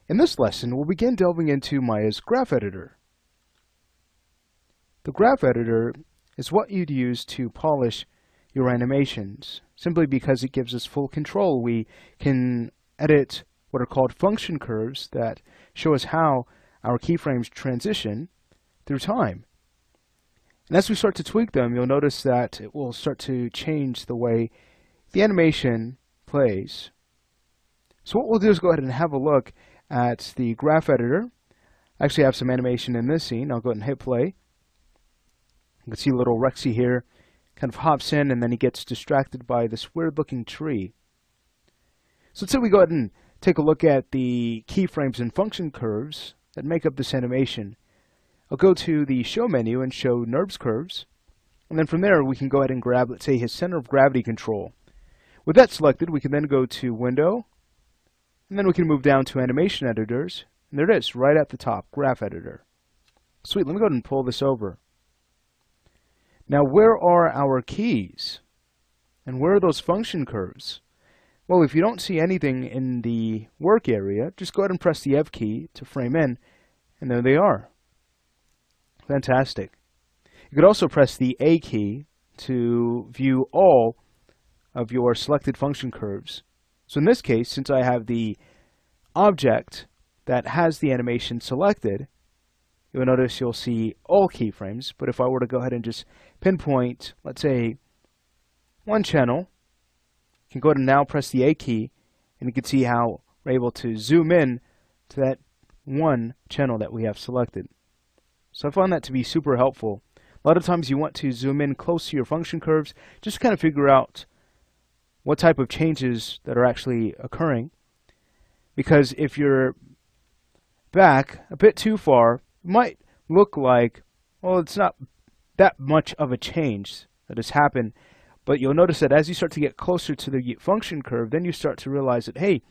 In this lesson, we'll begin delving into Maya's graph editor. The graph editor is what you'd use to polish your animations. Simply because it gives us full control, we can edit what are called function curves that show us how our keyframes transition through time. And as we start to tweak them, you'll notice that it will start to change the way the animation plays. So what we'll do is go ahead and have a look at the graph editor. I actually have some animation in this scene. I'll go ahead and hit play. You can see little Rexy here kind of hops in and then he gets distracted by this weird looking tree. So let's say we go ahead and take a look at the keyframes and function curves that make up this animation. I'll go to the show menu and show NURBS curves, and then from there we can go ahead and grab, let's say, his center of gravity control. With that selected, we can then go to Window, and then we can move down to Animation Editors, and there it is, right at the top, Graph Editor. Sweet, let me go ahead and pull this over. Now, where are our keys? And where are those function curves? Well, if you don't see anything in the work area, just go ahead and press the F key to frame in, and there they are. Fantastic. You could also press the A key to view all of your selected function curves. So in this case, since I have the object that has the animation selected, you'll notice you'll see all keyframes. But if I were to go ahead and just pinpoint, let's say, one channel, you can go ahead and now press the A key, and you can see how we're able to zoom in to that one channel that we have selected. So I found that to be super helpful. A lot of times you want to zoom in close to your function curves just to kind of figure out what type of changes that are actually occurring. Because if you're back a bit too far, it might look like, well, it's not that much of a change that has happened. But you'll notice that as you start to get closer to the function curve, then you start to realize that, hey,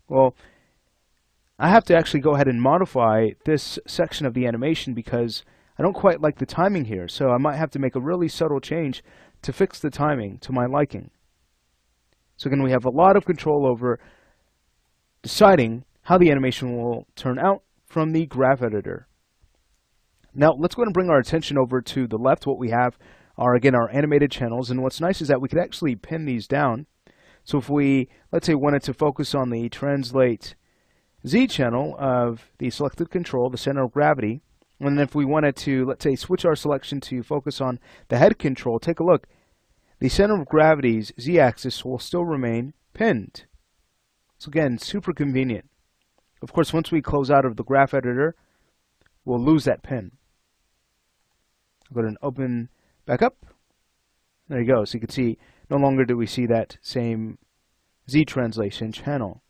well, I have to actually go ahead and modify this section of the animation because I don't quite like the timing here. So I might have to make a really subtle change to fix the timing to my liking. So again, we have a lot of control over deciding how the animation will turn out from the graph editor. Now let's go ahead and bring our attention over to the left. What we have are, again, our animated channels. And what's nice is that we could actually pin these down. So if we, let's say, wanted to focus on the translate Z channel of the selected control, the center of gravity, and then if we wanted to, let's say, switch our selection to focus on the head control, take a look. The center of gravity's Z-axis will still remain pinned. So again, super convenient. Of course, once we close out of the graph editor, we'll lose that pin. I'll go ahead and open back up. There you go. So you can see no longer do we see that same Z translation channel.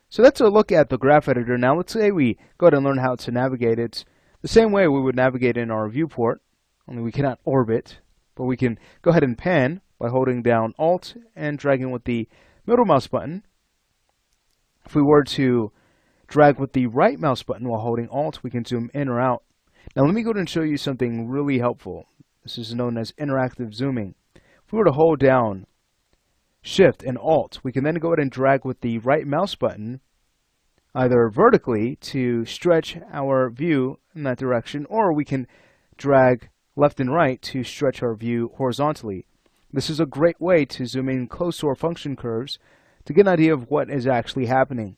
So that's a look at the graph editor. Now let's say we go ahead and learn how to navigate it the same way we would navigate in our viewport, only we cannot orbit, but we can go ahead and pan by holding down Alt and dragging with the middle mouse button. If we were to drag with the right mouse button while holding Alt, we can zoom in or out. Now let me go ahead and show you something really helpful. This is known as interactive zooming. If we were to hold down Shift and Alt, we can then go ahead and drag with the right mouse button either vertically to stretch our view in that direction, or we can drag left and right to stretch our view horizontally. This is a great way to zoom in close to our function curves to get an idea of what is actually happening.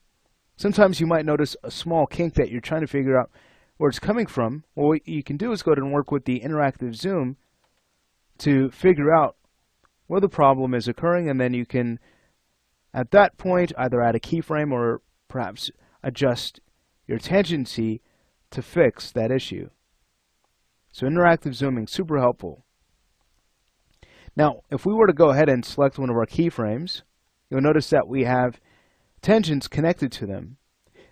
Sometimes you might notice a small kink that you're trying to figure out where it's coming from. Well, what you can do is go ahead and work with the interactive zoom to figure out where the problem is occurring, and then you can, at that point, either add a keyframe or perhaps adjust your tangency to fix that issue. So interactive zooming, super helpful. Now, if we were to go ahead and select one of our keyframes, you'll notice that we have tangents connected to them.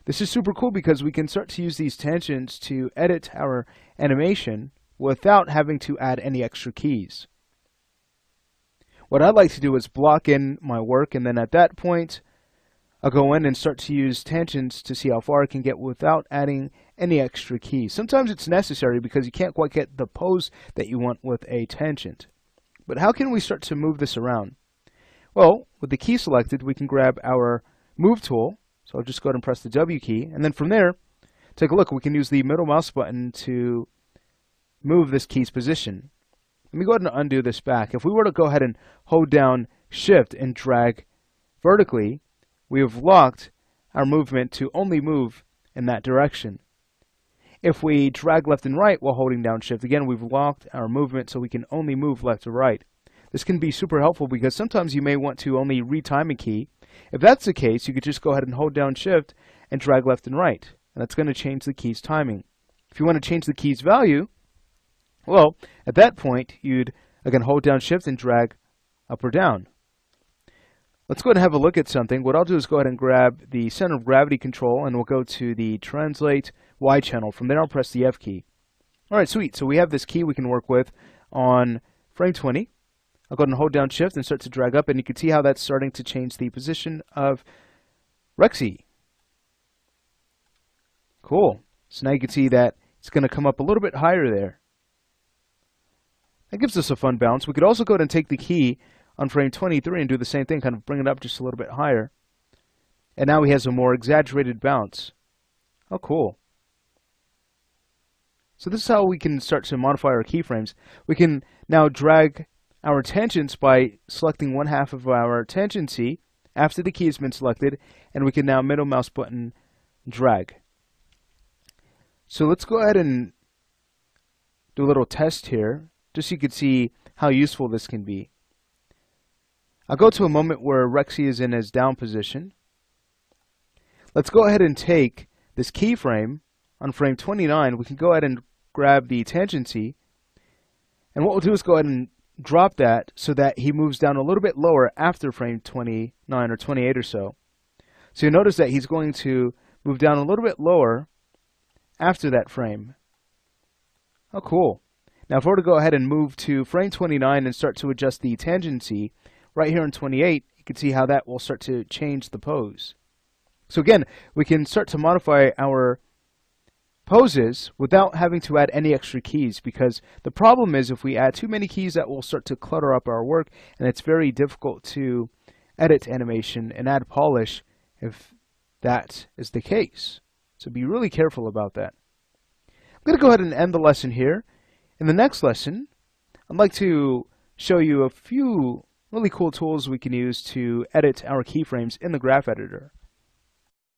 This is super cool because we can start to use these tangents to edit our animation without having to add any extra keys. What I'd like to do is block in my work, and then at that point, I'll go in and start to use tangents to see how far I can get without adding any extra keys. Sometimes it's necessary because you can't quite get the pose that you want with a tangent. But how can we start to move this around? Well, with the key selected, we can grab our Move tool. So I'll just go ahead and press the W key, and then from there, take a look. We can use the middle mouse button to move this key's position. Let me go ahead and undo this back. If we were to go ahead and hold down Shift and drag vertically, we have locked our movement to only move in that direction. If we drag left and right while holding down Shift, again, we've locked our movement so we can only move left or right. This can be super helpful because sometimes you may want to only retime a key. If that's the case, you could just go ahead and hold down Shift and drag left and right, and that's going to change the key's timing. If you want to change the key's value, well, at that point, you'd, again, hold down Shift and drag up or down. Let's go ahead and have a look at something. What I'll do is go ahead and grab the center of gravity control, and we'll go to the Translate Y channel. From there, I'll press the F key. All right, sweet. So we have this key we can work with on frame 20. I'll go ahead and hold down Shift and start to drag up, and you can see how that's starting to change the position of Rexy. Cool. So now you can see that it's going to come up a little bit higher there. That gives us a fun bounce. We could also go ahead and take the key on frame 23 and do the same thing, kind of bring it up just a little bit higher. And now he has a more exaggerated bounce. Oh, cool. So this is how we can start to modify our keyframes. We can now drag our tangents by selecting one half of our tangency after the key has been selected, and we can now middle mouse button drag. So let's go ahead and do a little test here, just so you can see how useful this can be. I'll go to a moment where Rexy is in his down position. Let's go ahead and take this keyframe on frame 29. We can go ahead and grab the tangency, and what we'll do is go ahead and drop that so that he moves down a little bit lower after frame 29 or 28 or so. So you'll notice that he's going to move down a little bit lower after that frame. Oh, cool. Now if I were to go ahead and move to frame 29 and start to adjust the tangency right here in 28, you can see how that will start to change the pose. So again, we can start to modify our poses without having to add any extra keys, because the problem is if we add too many keys, that will start to clutter up our work, and it's very difficult to edit animation and add polish if that is the case. So be really careful about that. I'm going to go ahead and end the lesson here. In the next lesson, I'd like to show you a few really cool tools we can use to edit our keyframes in the graph editor.